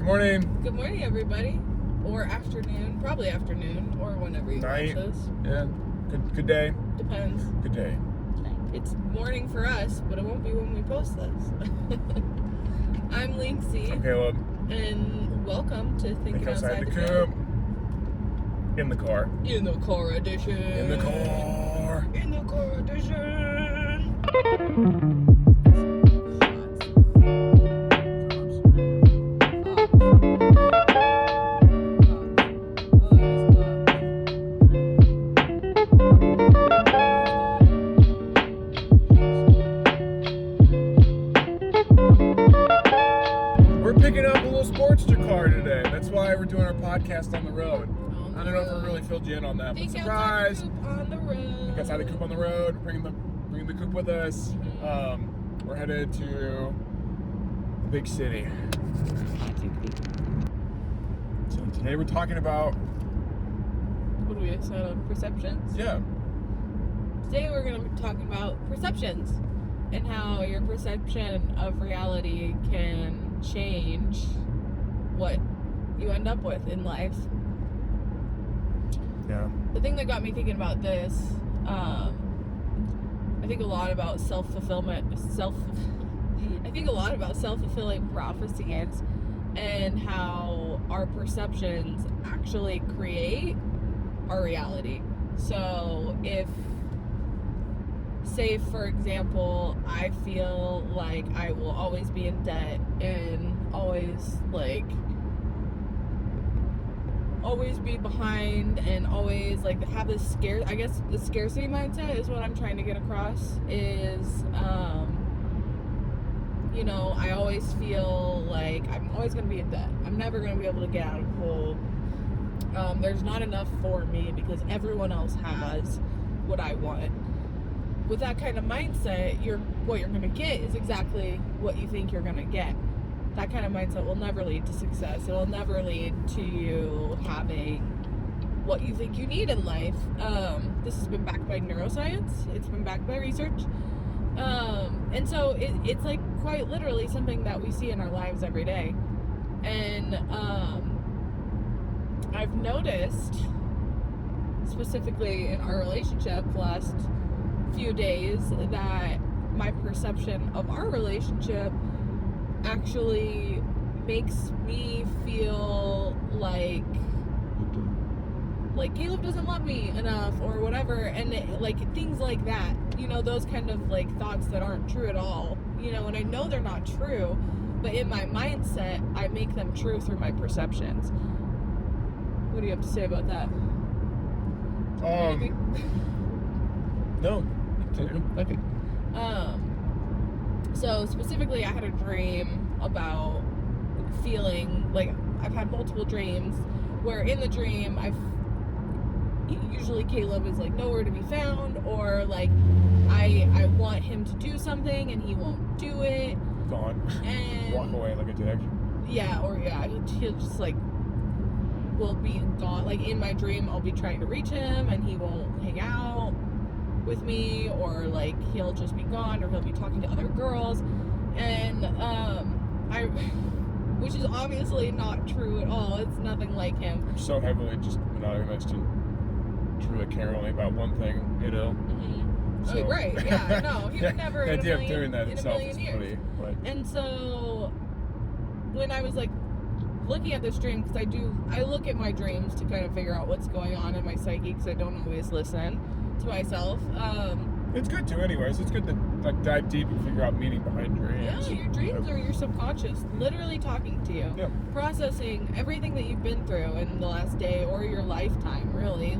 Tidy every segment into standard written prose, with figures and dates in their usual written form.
Good morning. Good morning, everybody. Or afternoon. Probably afternoon, or whenever you watch this. Yeah. Good day. Depends. Good day. It's morning for us, but it won't be when we post this. I'm Linksy. I'm Caleb. And welcome to Thinking Outside the Coop. In the car. In the car edition. In the car. In the car edition. We're picking up a little Sportster car today. That's why we're doing our podcast on the road. I don't know if we really filled you in on that, but surprise! Think on the road. Think outside the Coop on the road. Bringing the Coop with us. We're headed to the big city. So today we're talking about What do we decide on? Perceptions? yeah. Today we're going to be talking about perceptions and how your perception of reality can change what you end up with in life. Yeah. The thing that got me thinking about this, I think a lot about self-fulfilling prophecies and how our perceptions actually create our reality. So if, say for example, I feel like I will always be in debt and always be behind and always have this the scarcity mindset is what I'm trying to get across is, I always feel like I'm always going to be in debt. I'm never going to be able to get out of the hole. There's not enough for me because everyone else has what I want. With that kind of mindset, what you're going to get is exactly what you think you're going to get. That kind of mindset will never lead to success. It will never lead to you having what you think you need in life. This has been backed by neuroscience. It's been backed by research. And so it's quite literally something that we see in our lives every day. And I've noticed, specifically in our relationship the last few days, that my perception of our relationship actually makes me feel like Caleb doesn't love me enough or whatever, and things like that, those kind of thoughts that aren't true at all, and I know they're not true, but in my mindset I make them true through my perceptions. What do you have to say about that? No. Okay. So specifically, I had a dream about feeling I've had multiple dreams where in the dream usually Caleb is nowhere to be found, or I want him to do something and he won't do it. Gone. And walk away like a dick. He'll just will be gone. In my dream, I'll be trying to reach him and he won't hang out with me, or he'll just be gone, or he'll be talking to other girls, and which is obviously not true at all. It's nothing like him. I'm so heavily just monogamous to truly care only about one thing, Mm-hmm. So. Right, yeah, no, he would never the in idea a million, of doing that in itself a million is years. funny. And so when I was looking at this dream, because I look at my dreams to kind of figure out what's going on in my psyche, because I don't always listen to myself. It's good too, anyways. It's good to dive deep and figure out meaning behind dreams. Yeah, your dreams are your subconscious literally talking to you, processing everything that you've been through in the last day or your lifetime, really.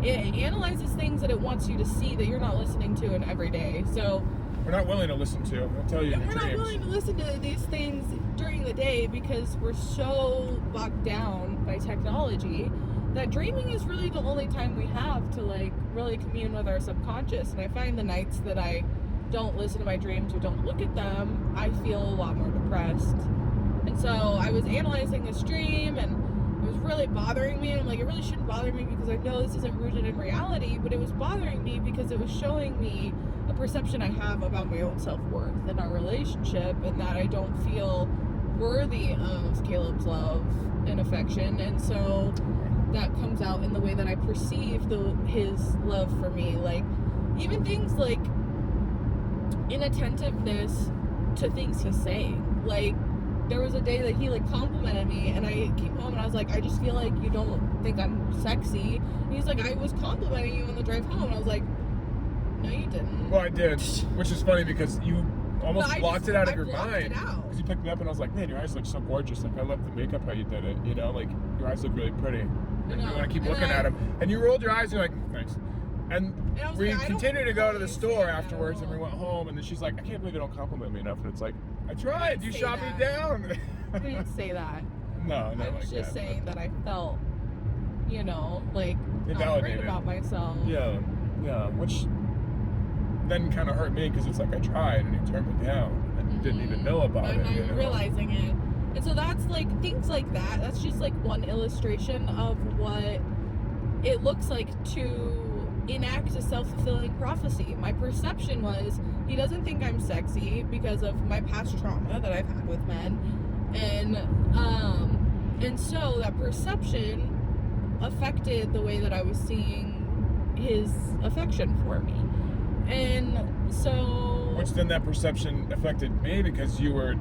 It analyzes things that it wants you to see that you're not listening to in every day. So we're not willing to listen to. I'll tell you in your dreams. We're not willing to listen to these things during the day because we're so bogged down by technology that dreaming is really the only time we have to really commune with our subconscious. And I find the nights that I don't listen to my dreams or don't look at them, I feel a lot more depressed. And so I was analyzing this dream, and it was really bothering me. And I'm it really shouldn't bother me because I know this isn't rooted in reality, but it was bothering me because it was showing me a perception I have about my own self-worth and our relationship, and that I don't feel worthy of Caleb's affection, and so that comes out in the way that I perceive his love for me. Like, even things like inattentiveness to things he's saying. Like, there was a day that he like complimented me, and I came home and I was like, I just feel like you don't think I'm sexy. And he's like, I was complimenting you on the drive home, and I was like, no, you didn't. Well, I did, which is funny because you almost blocked it out of your mind. Because you picked me up and I was like, man, your eyes look so gorgeous. Like, I love the makeup how you did it. You know, like, your eyes look really pretty. And I keep looking at them. And you rolled your eyes and you're like, thanks. And we continued to go to the store afterwards, and we went home, and then she's like, I can't believe you don't compliment me enough. And it's like, I tried. You shot me down. I didn't say that. No, not I was like just that, saying that I felt, you know, like, not invalidated great about myself. Yeah, which then kind of hurt me because it's like I tried and you turned me down and didn't even know about it. I'm not realizing it. And so that's like, things like that, that's just like one illustration of what it looks like to enact a self-fulfilling prophecy. My perception was, he doesn't think I'm sexy because of my past trauma that I've had with men. And so that perception affected the way that I was seeing his affection for me. And so... Which then that perception affected me because you were...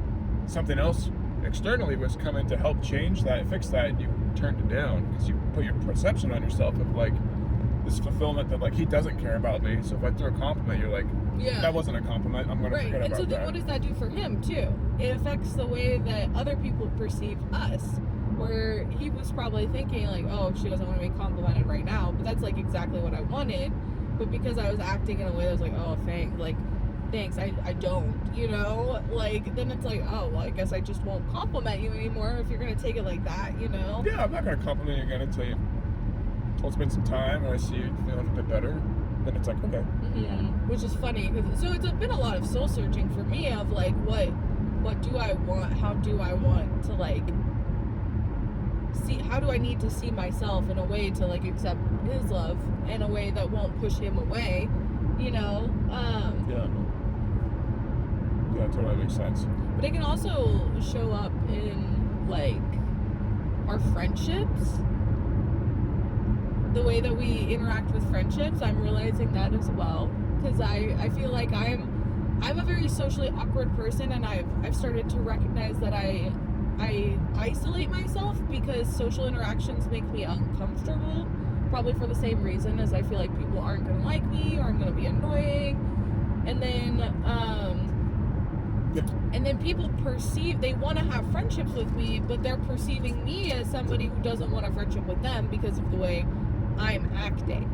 Something else externally was coming to help change that, fix that, and you turned it down because you put your perception on yourself of like this fulfillment that like he doesn't care about me. So if I throw a compliment, you're like, that wasn't a compliment. I'm gonna forget about that. And so then what does that do for him too? It affects the way that other people perceive us. Where he was probably thinking like, oh, she doesn't want to be complimented right now, but that's like exactly what I wanted. But because I was acting in a way that was like, oh, thanks, I don't, you know, like, then it's like, oh, well, I guess I just won't compliment you anymore if you're gonna take it like that, you know? Yeah, I'm not gonna compliment you again until it's been some time and I see you feeling a bit better. Then it's like, okay. Which is funny, so it's been a lot of soul searching for me of like, what do I want? How do I want to like see? How do I need to see myself in a way to like accept his love in a way that won't push him away? You know? Yeah, totally makes sense. But it can also show up in like our friendships. The way that we interact with friendships, I'm realizing that as well. Because I feel like I'm a very socially awkward person, and I've started to recognize that I isolate myself because social interactions make me uncomfortable. Probably for the same reason as I feel like people aren't gonna like me or I'm gonna be annoying. And then people perceive they want to have friendships with me, but they're perceiving me as somebody who doesn't want a friendship with them because of the way I'm acting.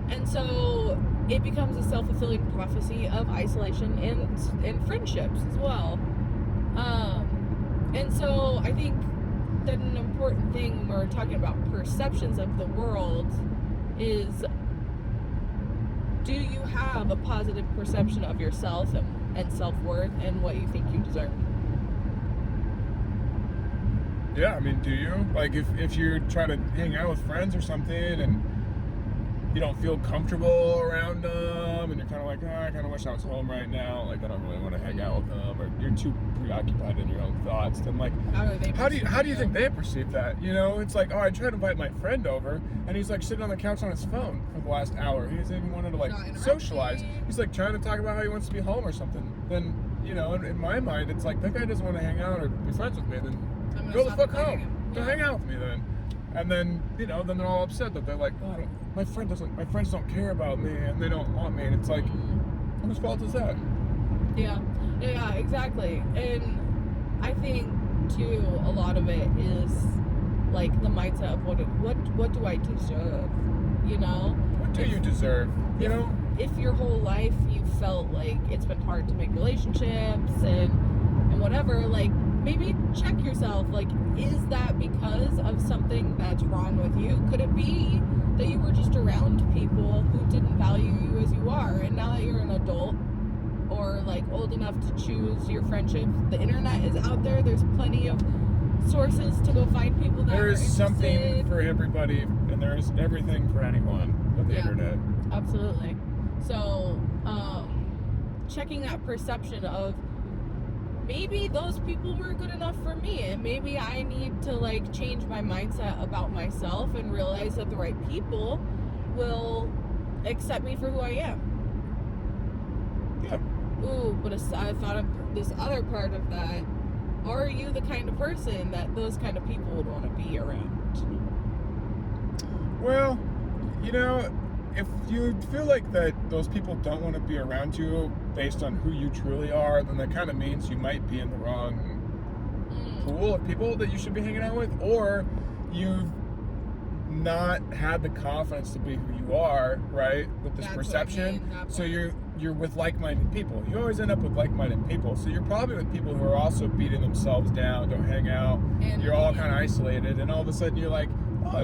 And so it becomes a self-fulfilling prophecy of isolation in friendships as well. And so I think that an important thing when we're talking about perceptions of the world is, do you have a positive perception of yourself and self-worth and what you think you deserve? Yeah, I mean, do you? Like, if you're trying to hang out with friends or something and you don't feel comfortable around them and you're kind of like, I kind of wish I was home right now, like, I don't really want to hang out with them, or you're too preoccupied in your own thoughts, then like, how do you think they perceive that? You know, it's like, I tried to invite my friend over and he's like sitting on the couch on his phone for the last hour. He doesn't even want to like socialize. He's like trying to talk about how he wants to be home or something. Then, you know, in my mind, it's like, that guy doesn't want to hang out or be friends with me, then go the fuck home. Don't hang out with me then. And then, you know, then they're all upset that they're like, my friends don't care about me and they don't want me. And it's like, whose fault is that? Yeah, exactly. And I think too, a lot of it is like the mindset of what do I deserve? You know? What do you deserve? You know? If your whole life you felt like it's been hard to make relationships and whatever, like, maybe check yourself, like, is that because of something that's wrong with you? Could it be that you were just around people who didn't value you as you are, and now that you're an adult or like old enough to choose your friendships, the internet is out there, there's plenty of sources to go find people that there is are something for everybody, and there is everything for anyone with the internet. Absolutely. So checking that perception of maybe those people were good enough for me, and maybe I need to like change my mindset about myself and realize that the right people will accept me for who I am. Yeah. Ooh, but I thought of this other part of that. Are you the kind of person that those kind of people would want to be around? Well, if you feel like that those people don't want to be around you based on who you truly are, then that kind of means you might be in the wrong pool of people that you should be hanging out with, or you've not had the confidence to be who you are, right? With this perception. So you're with like-minded people. You always end up with like-minded people. So you're probably with people who are also beating themselves down, don't hang out. And you're all kind of isolated, and all of a sudden you're like, oh, I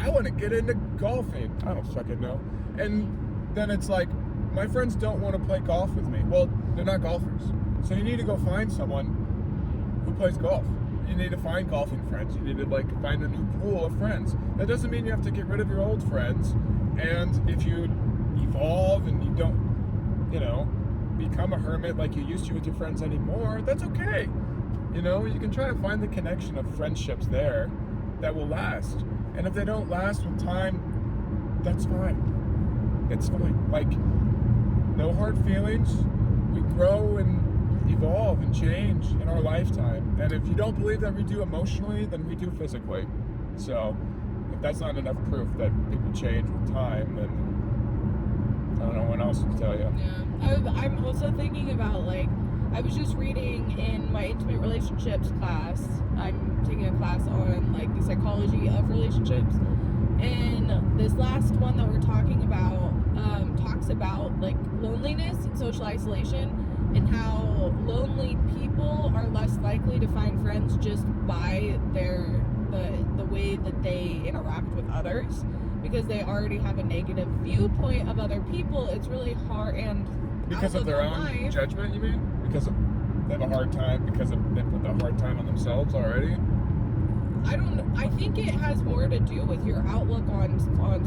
want to get into golfing. I don't fucking know. And then it's like, my friends don't want to play golf with me. Well, they're not golfers. So you need to go find someone who plays golf. You need to find golfing friends. You need to find a new pool of friends. That doesn't mean you have to get rid of your old friends. And if you evolve and you don't, become a hermit like you used to with your friends anymore, that's okay. You can try to find the connection of friendships there that will last. And if they don't last with time, that's fine. It's fine. No hard feelings. We grow and evolve and change in our lifetime. And if you don't believe that we do emotionally, then we do physically. So if that's not enough proof that people change with time, then I don't know what else to tell you. Yeah. I'm also thinking about, I was just reading in my intimate relationships class. I'm taking a class on, the psychology of relationships. And this last one that we're talking about talks about, loneliness and social isolation, and how lonely people are less likely to find friends just by the way that they interact with others, because they already have a negative viewpoint of other people. It's really hard, and because of their own judgment, you mean? Because they have a hard time because they put the hard time on themselves already? I think it has more to do with your outlook on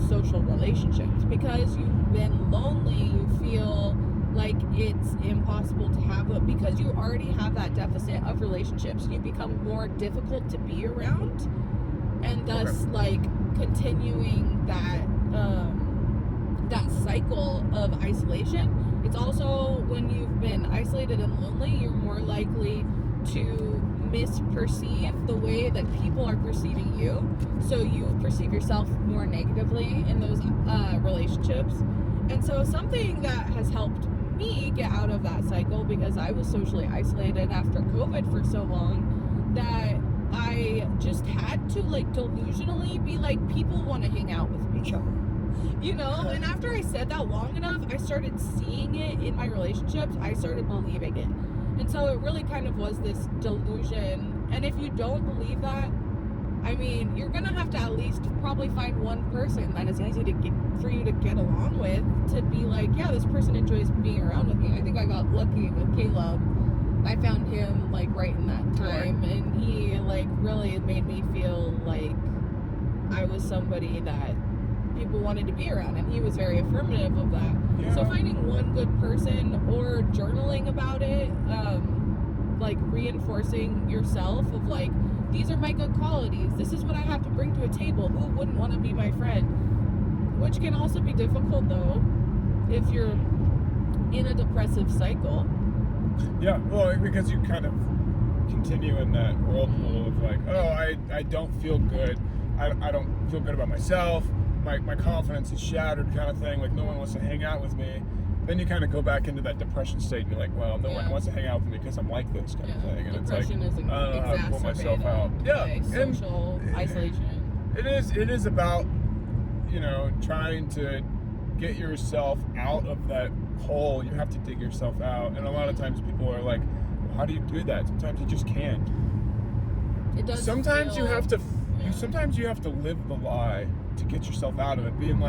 social relationships. Because you've been lonely, you feel like it's impossible to have it, because you already have that deficit of relationships. You become more difficult to be around, and thus continuing that cycle of isolation. It's also, when you've been isolated and lonely, you're more likely to misperceive the way that people are perceiving you, so you perceive yourself more negatively in those relationships. And so something that has helped me get out of that cycle, because I was socially isolated after COVID for so long, that I just had to delusionally be people want to hang out with me. And after I said that long enough, I started seeing it in my relationships. I started believing it. And so it really kind of was this delusion. And if you don't believe that, you're going to have to at least probably find one person that is easy for you to get along with, to be yeah, this person enjoys being around with me. I think I got lucky with Caleb. I found him right in that time, and he really made me feel like I was somebody that people wanted to be around, and he was very affirmative of that. Yeah. So finding one good person, or journaling about it, reinforcing yourself of these are my good qualities, this is what I have to bring to a table, who wouldn't want to be my friend? Which can also be difficult though if you're in a depressive cycle. Yeah, well, because you kind of continue in that whirlpool of I don't feel good, I don't feel good about myself, my confidence is shattered kind of thing, no one wants to hang out with me. Then you kind of go back into that depression state, and you're well, no one wants to hang out with me because I'm like this kind of thing. And depression is I don't know how to pull myself out. Yeah, social isolation. It is about, trying to get yourself out of that hole. You have to dig yourself out. And a lot of times people are well, how do you do that? Sometimes you just can't. It does. Sometimes you have to live the lie to get yourself out of it, being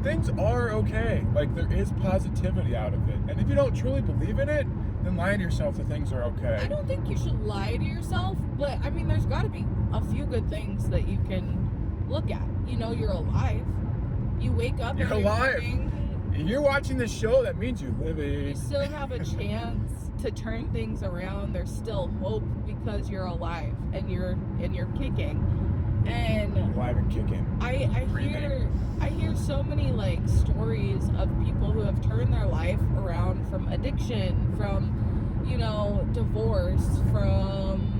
things are okay. There is positivity out of it. And if you don't truly believe in it, then lie to yourself that things are okay. I don't think you should lie to yourself, but there's got to be a few good things that you can look at. You're alive. You wake up. You're alive. Morning. if you're watching this show, that means you're living. You still have a chance to turn things around. There's still hope because you're alive and you're kicking. And Alive and kicking. I hear so many like stories of people who have turned their life around from addiction, from divorce, from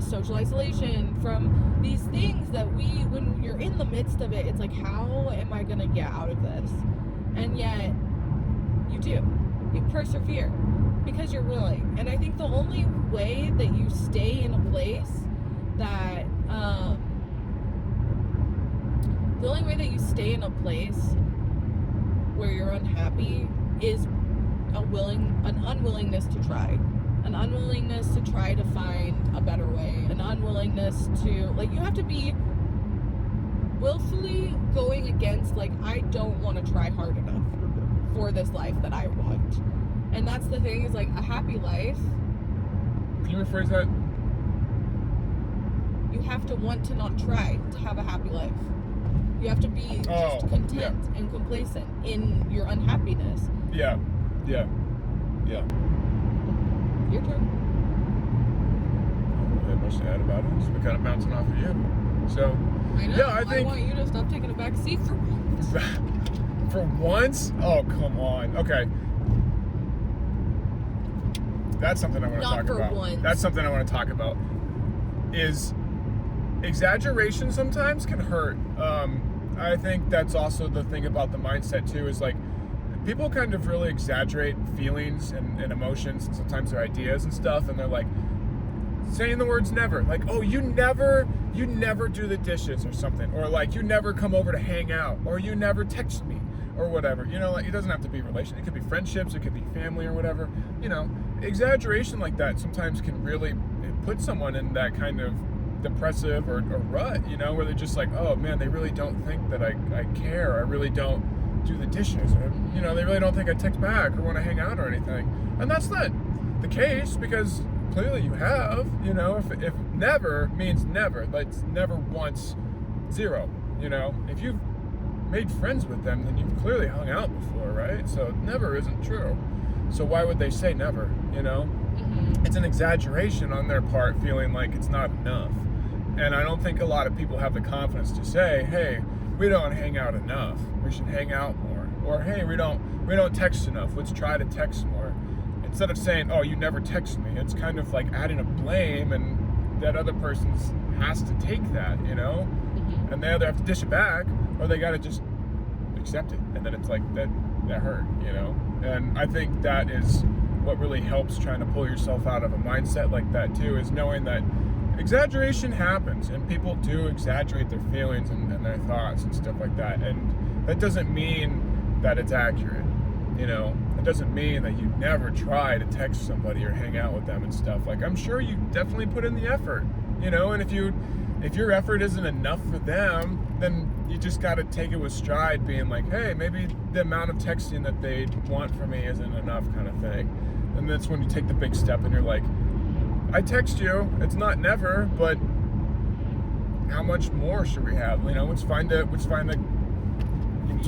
social isolation, from these things that when you're in the midst of it, it's like, how am I gonna get out of this? And yet you persevere because you're willing. And I think the only way that you stay in a place that where you're unhappy is an unwillingness to try. An unwillingness to try to find a better way. An unwillingness to, you have to be willfully going against, I don't want to try hard enough for this life that I want. And that's the thing, is a happy life. Can you rephrase that? You have to want to not try to have a happy life. You have to be just content and complacent in your unhappiness. Yeah. Your turn. I don't really have much to add about it. We're kind of bouncing off of you. So, I know. Yeah, I think... I want you to stop taking a back seat for once. For once? Oh, come on. Okay. That's something I want to talk about. Not for once. That's something I want to talk about. Is exaggeration sometimes can hurt. I think that's also the thing about the mindset too, is people kind of really exaggerate feelings and emotions and sometimes their ideas and stuff, and they're saying the words never, oh, you never do the dishes or something, or you never come over to hang out, or you never text me or whatever. It doesn't have to be relation, it could be friendships, it could be family or whatever. Exaggeration like that sometimes can really put someone in that kind of depressive or rut, where they're just oh man, they really don't think that I care, I really don't do the dishes, or, they really don't think I text back or want to hang out or anything. And that's not the case, because clearly you have, if never means never, that's never once, zero. If you've made friends with them, then you've clearly hung out before, right? So never isn't true. So why would they say never, Mm-hmm. It's an exaggeration on their part, feeling like it's not enough. And I don't think a lot of people have the confidence to say, hey, we don't hang out enough, we should hang out more. Or, hey, we don't text enough, let's try to text more. Instead of saying, oh, you never text me, it's kind of adding a blame, and that other person has to take that, Mm-hmm. And they either have to dish it back, or they gotta just accept it. And then it's that hurt, And I think that is what really helps trying to pull yourself out of a mindset like that too, is knowing that exaggeration happens, and people do exaggerate their feelings and their thoughts and stuff like that, and that doesn't mean that it's accurate. It doesn't mean that you never try to text somebody or hang out with them and stuff. I'm sure you definitely put in the effort, and if your effort isn't enough for them, then you just got to take it with stride, being hey, maybe the amount of texting that they want from me isn't enough, kind of thing. And that's when you take the big step and you're I text you, it's not never, but how much more should we have? Let's find an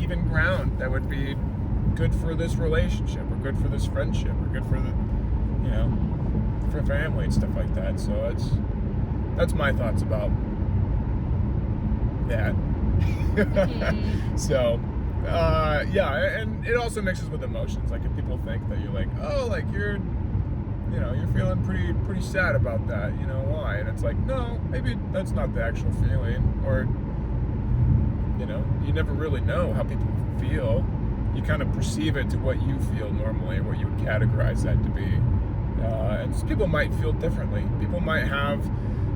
even ground that would be good for this relationship, or good for this friendship, or good for for family and stuff like that. So that's my thoughts about that. Mm-hmm. So, yeah, and it also mixes with emotions. If people think that you're you're feeling pretty sad about that, why? And it's no, maybe that's not the actual feeling, or, you never really know how people feel. You kind of perceive it to what you feel normally, what you would categorize that to be. And people might feel differently. People might have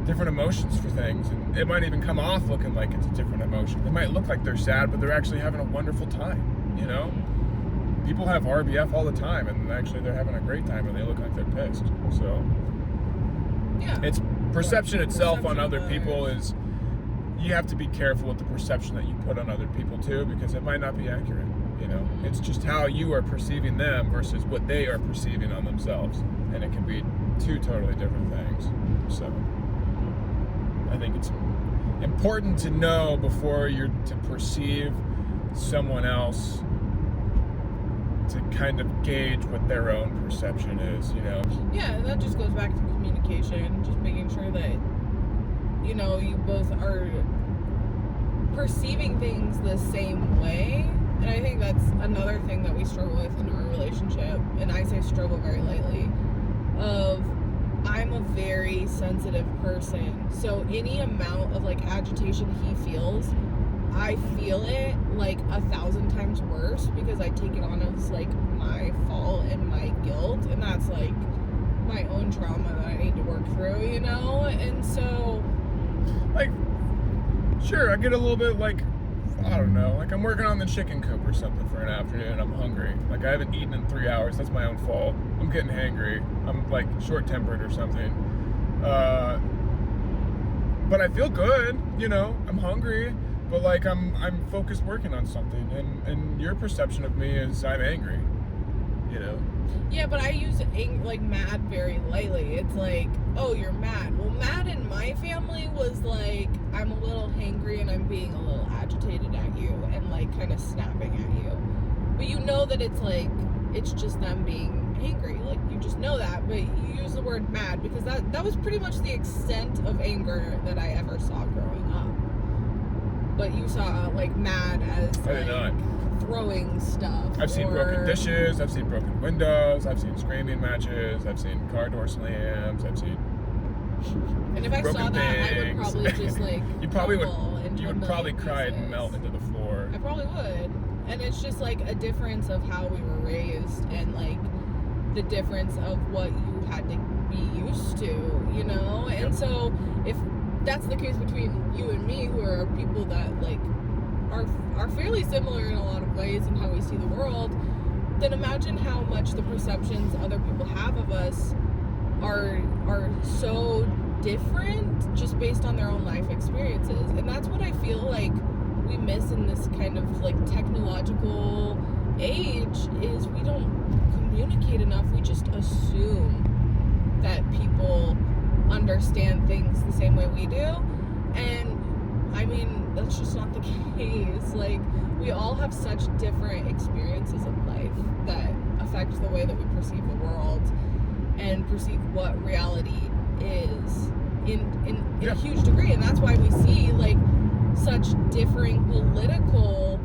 different emotions for things, and it might even come off looking like it's a different emotion. They might look like they're sad, but they're actually having a wonderful time, People have RBF all the time, and actually they're having a great time, and they look like they're pissed. So, yeah, it's perception itself on other matters. people is, you have to be careful with the perception that you put on other people too, because it might not be accurate. It's just how you are perceiving them versus what they are perceiving on themselves, and it can be two totally different things. So, I think it's important to know before you're to perceive someone else to kind of gauge what their own perception is, you know? Yeah, and that just goes back to communication, just making sure that, you know, you both are perceiving things the same way. And I think that's another thing that we struggle with in our relationship, and I say struggle very lightly, of I'm a very sensitive person, so any amount of like agitation he feels, I feel it like 1,000 times worse, because I take it on as like my fault and my guilt, and that's like my own trauma that I need to work through, you know? And so, like, sure, I get a little bit like, I don't know, like I'm working on the chicken coop or something for an afternoon and I'm hungry. Like I haven't eaten in 3 hours, that's my own fault. I'm getting hangry. I'm like short-tempered or something. But I feel good, you know, I'm hungry, but like I'm focused working on something, and your perception of me is I'm angry, you know? yeah, but I use like mad very lightly. It's like, oh, you're mad. Well, mad in my family was like, I'm a little hangry and I'm being a little agitated at you and like kind of snapping at you. But you know that it's like, it's just them being angry. Like you just know that, but you use the word mad because that was pretty much the extent of anger that I ever saw growing up. But you saw like mad as I did not. Throwing stuff. I've seen broken dishes, I've seen broken windows, I've seen screaming matches, I've seen car door slams, I've seen and if I broken saw that, things. I would probably just like you probably would probably cry and melt into the floor. I probably would. And it's just like a difference of how we were raised, and like the difference of what you had to be used to, you know? And Yep. so if that's the case between you and me, who are people that like are fairly similar in a lot of ways in how we see the world, then imagine how much the perceptions other people have of us are so different just based on their own life experiences. And that's what I feel like we miss in this kind of like technological age, is we don't communicate enough. We just assume that people understand things the same way we do, and I mean, that's just not the case. Like, we all have such different experiences of life that affect the way that we perceive the world and perceive what reality is in a huge degree. And that's why we see like such differing political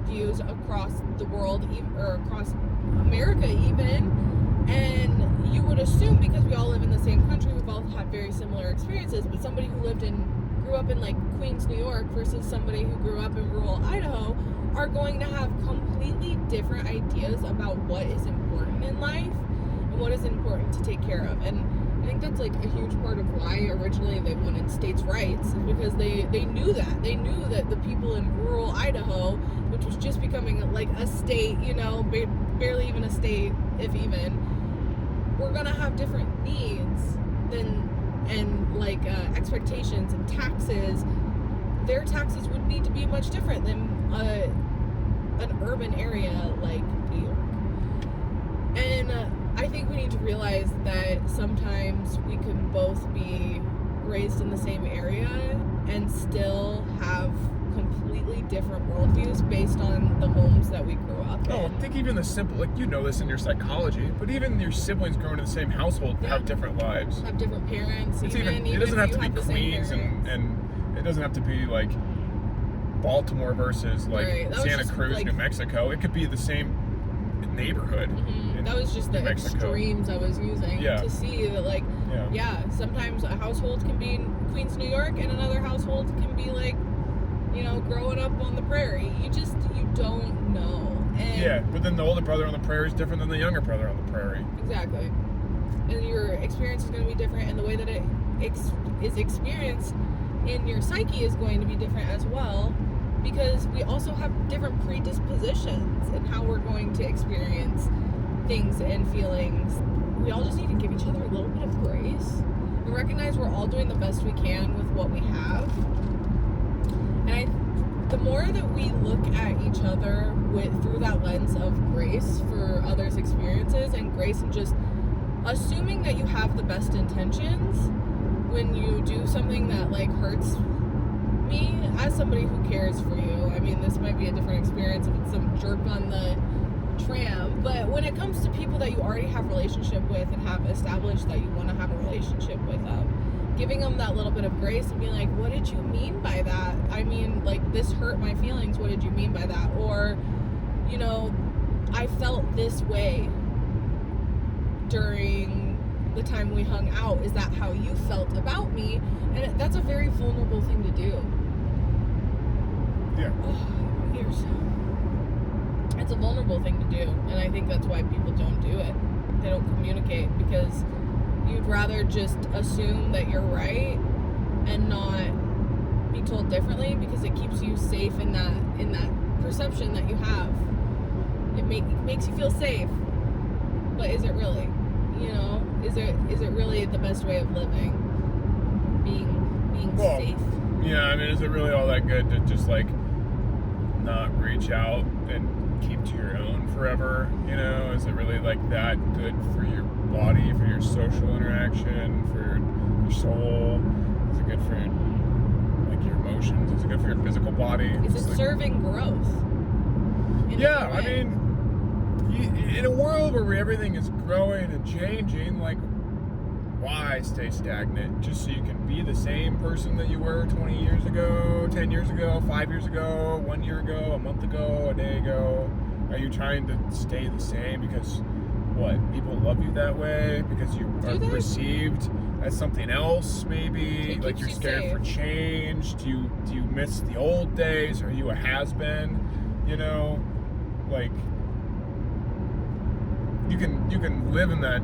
views across the world, or across America even. And you would assume, because we all live in the same country, we've all had very similar experiences, but somebody who grew up in like Queens, New York versus somebody who grew up in rural Idaho are going to have completely different ideas about what is important in life and what is important to take care of. And I think that's like a huge part of why originally they wanted states' rights, is because they knew that. They knew that the people in rural Idaho, which was just becoming like a state, you know, barely even a state, if even, were gonna have different needs and like expectations and taxes. Their taxes would need to be much different than an urban area like New York. And I think we need to realize that sometimes we can both be raised in the same area and still have completely different worldviews based on the homes that we grew up in. Oh, I think even the simple, like, you know this in your psychology, but even your siblings growing in the same household have different lives. Have different parents. It's even it doesn't have to be the same Queens, and it doesn't have to be like Baltimore versus like Santa Cruz, like, New Mexico. It could be the same neighborhood. Mm-hmm. That was just the extremes I was using to see that, like, sometimes a household can be in Queens, New York, and another household can be like, you know, growing up on the prairie. You don't know. And but then the older brother on the prairie is different than the younger brother on the prairie. Exactly. And your experience is going to be different, and the way that it is experienced in your psyche is going to be different as well, because we also have different predispositions in how we're going to experience things and feelings. We all just need to give each other a little bit of grace and recognize we're all doing the best we can with what we have. And the more that we look at each other through that lens of grace for others' experiences, and grace and just assuming that you have the best intentions when you do something that like hurts me, as somebody who cares for you. I mean, this might be a different experience if it's some jerk on the tram. But when it comes to people that you already have a relationship with and have established that you want to have a relationship with them, giving them that little bit of grace and being like, what did you mean by that? I mean, like, this hurt my feelings. What did you mean by that? Or, you know, I felt this way during the time we hung out. Is that how you felt about me? And that's a very vulnerable thing to do. Yeah. Oh, my ears. It's a vulnerable thing to do, and I think that's why people don't do it. They don't communicate, because you'd rather just assume that you're right and not be told differently, because it keeps you safe in that perception that you have. It makes you feel safe, but is it really? You know, is it really the best way of living? Being safe. Yeah, I mean, is it really all that good to just like not reach out and keep to your own forever? You know, is it really like that good for your body, for your social interaction, for your soul? Is it good for like your emotions? Is it good for your physical body? Is it serving growth? Yeah, I mean, in a world where everything is growing and changing, like, why stay stagnant just so you can be the same person that you were 20 years ago, 10 years ago, 5 years ago, 1 year ago, a month ago, a day ago? Are you trying to stay the same because, what, people love you that way? Because you are perceived as something else, maybe? Like you're scared for change? Do you miss the old days? Are you a has-been? You know? Like, you can live in that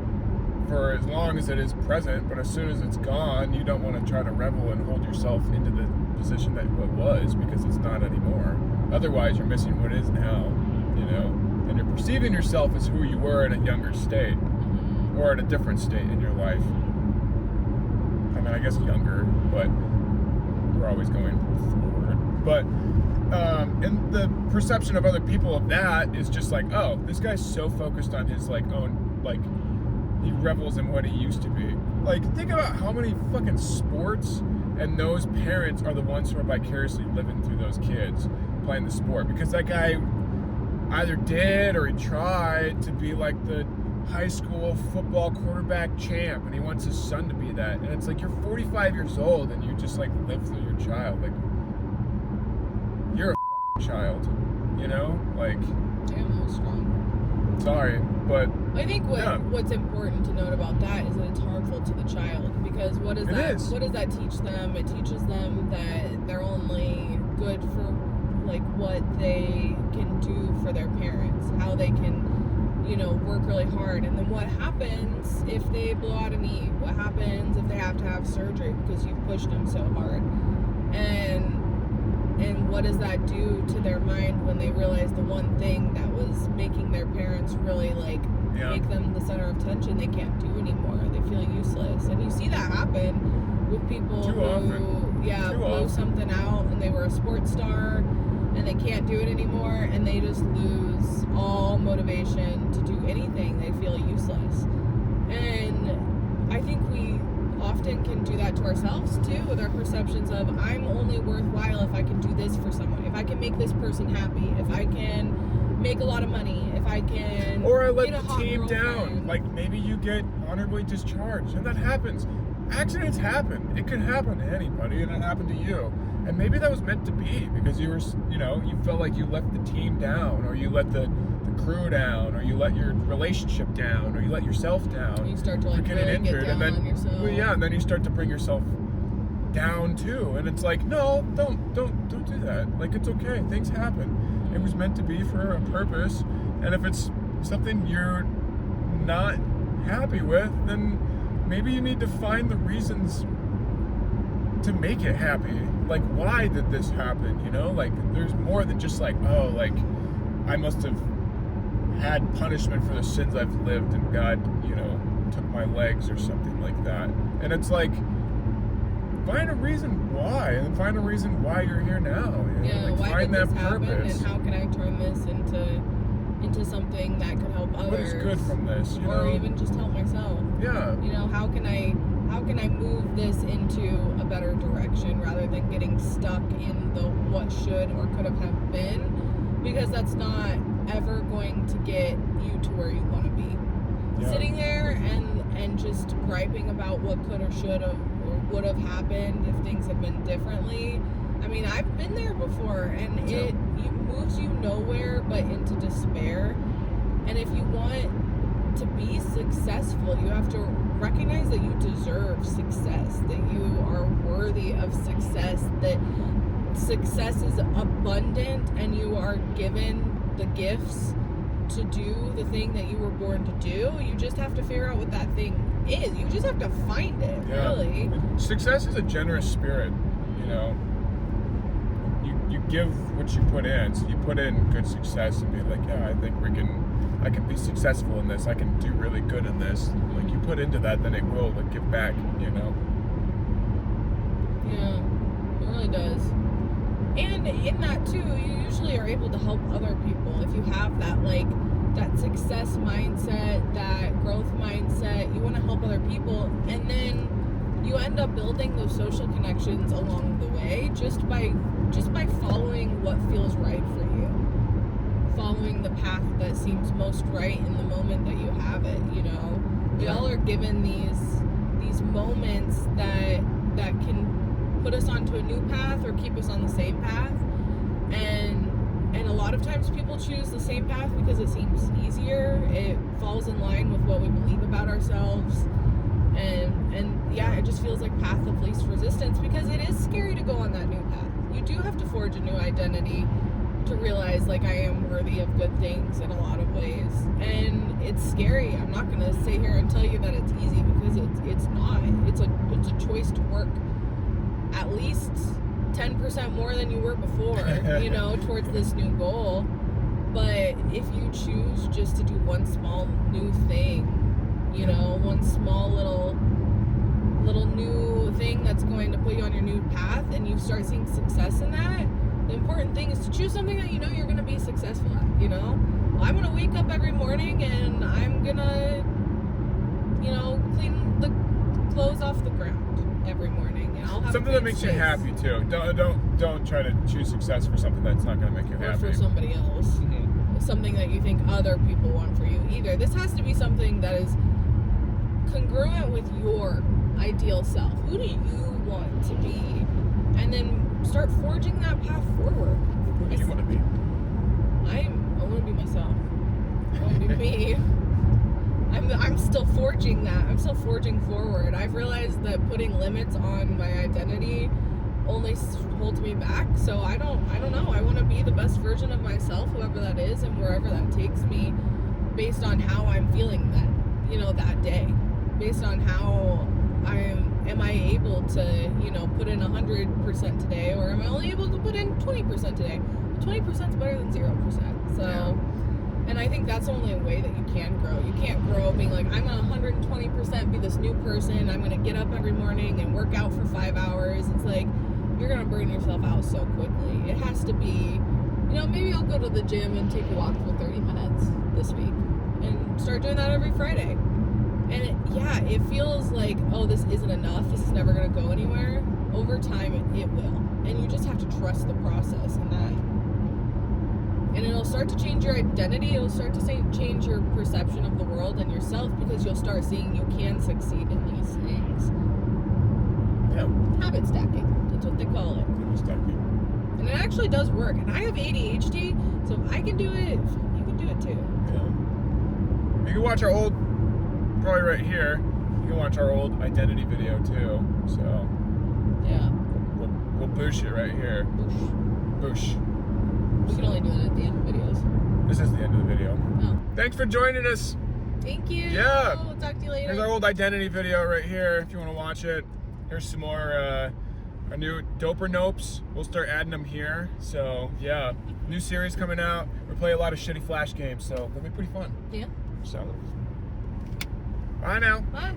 for as long as it is present, but as soon as it's gone, you don't want to try to revel and hold yourself into the position that it was, because it's not anymore. Otherwise, you're missing what is now, you know? And you're perceiving yourself as who you were at a younger state, or at a different state in your life. I mean, I guess younger, but we're always going forward. But and the perception of other people of that is just like, oh, this guy's so focused on his like own, like, he revels in what he used to be. Like, think about how many fucking sports and those parents are the ones who are vicariously living through those kids playing the sport, because that guy either did or he tried to be like the high school football quarterback champ, and he wants his son to be that. And it's like, you're 45 years old and you just like live through your child. Like, you're a child, you know? Like, damn, that was strong. Sorry, but I think what's important to note about that is that it's harmful to the child, because what does that teach them? It teaches them that they're only good for like what they can do for their parents, how they can, you know, work really hard. And then what happens if they blow out a knee? What happens if they have to have surgery because you've pushed them so hard? And what does that do to their mind when they realize the one thing that was making their parents really like make them the center of attention they can't do anymore? They feel useless. And you see that happen with people who blow something out and they were a sports star and they can't do it anymore, and they just lose all motivation to do anything. They feel useless. And I think we often can do that to ourselves too, with our perceptions of, I'm only worthwhile if I can do this for someone, if I can make this person happy, if I can make a lot of money, if I can, or I let the team down. Like, maybe you get honorably discharged, and that happens. Accidents happen. It can happen to anybody, and it happened to you. And maybe that was meant to be, because you were, you know, you felt like you let the team down, or you let the crew down, or you let your relationship down, or you let yourself down. You start to like really get down on yourself. Well, yeah, and then you start to bring yourself down too, and it's like, no, don't do that. Like, it's okay. Things happen. It was meant to be for a purpose, and if it's something you're not happy with, then maybe you need to find the reasons to make it happy. Like, why did this happen? You know, like, there's more than just like, oh, like, I must have had punishment for the sins I've lived, and God, you know, took my legs or something like that. And it's like, find a reason why, and find a reason why you're here now. You know? Yeah, like, why find did that this happen, purpose. and how can I turn this into something that could help others? What is good from this? You or know? even just help myself. Yeah. You know, how can I move this into a better direction rather than getting stuck in the what should or could have been, because that's not ever going to get you to where you want to be. Yeah. Sitting there and just griping about what could or should have or would have happened if things had been differently. I mean, I've been there before, and it moves you nowhere but into despair. And if you want to be successful, you have to recognize that you deserve success, that you are worthy of success, that success is abundant, and you are given the gifts to do the thing that you were born to do. You just have to figure out what that thing is. You just have to find it, really. Success is a generous spirit, you know. You give what you put in. So you put in good success and be like, yeah, I think I can be successful in this. I can do really good in this. Like, you put into that, then it will give back, you know. Yeah, it really does. And in that too, you usually are able to help other people if you have that that success mindset, that growth mindset. You want to help other people, and then you end up building those social connections along the way just by following what feels right for you, following the path that seems most right in the moment that you have it. You know, we all are given these moments that can put us onto a new path or keep us on the same path, and a lot of times people choose the same path because it seems easier, it falls in line with what we believe about ourselves, and yeah, it just feels like path of least resistance, because it is scary to go on that new path. You do have to forge a new identity to realize, like, I am worthy of good things in a lot of ways, and it's scary. I'm not gonna sit here and tell you that it's easy, because it's not. It's a choice to work at least 10% more than you were before, you know, towards this new goal. But if you choose just to do one small new thing, you know, one small little new thing that's going to put you on your new path, and you start seeing success in that, the important thing is to choose something that you know you're going to be successful at, you know? Well, I'm going to wake up every morning and I'm going to, you know, clean the clothes off the ground every morning, and I'll have something that makes you happy too. Don't try to choose success for something that's not going to make you happy. Or for somebody else. Mm-hmm. Something that you think other people want for you either. This has to be something that is congruent with your ideal self. Who do you want to be? And then start forging that path forward. Who do you want to be? I want to be myself. I want to be me. I'm still forging that. I'm still forging forward. I've realized that putting limits on my identity only holds me back. So I don't know. I want to be the best version of myself, whoever that is, and wherever that takes me, based on how I'm feeling that, you know, that day, based on how am I able to, you know, put in 100% today, or am I only able to put in 20% today? 20% is better than 0%. So. Yeah. And I think that's the only way that you can grow. You can't grow being like, I'm gonna 120% be this new person. I'm gonna get up every morning and work out for 5 hours. It's like, you're gonna burn yourself out so quickly. It has to be, you know, maybe I'll go to the gym and take a walk for 30 minutes this week and start doing that every Friday. And it feels like, oh, this isn't enough. This is never gonna go anywhere. Over time, it will. And you just have to trust the process and that. And it'll start to change your identity. It'll start to change your perception of the world and yourself, because you'll start seeing you can succeed in these things. Yeah. Habit stacking. That's what they call it. Habit stacking. And it actually does work. And I have ADHD, so if I can do it, you can do it too. Yeah. You can watch our old, probably right here, you can watch our old identity video too. So. Yeah. We'll boosh it right here. Boosh. We can only do that at the end of videos. This is the end of the video. Oh. Thanks for joining us. Thank you. Yeah. We'll talk to you later. Here's our old identity video right here if you want to watch it. Here's some more our new Doper Nopes. We'll start adding them here. So yeah, new series coming out. We play a lot of shitty Flash games, so it'll be pretty fun. Yeah. So bye now. Bye.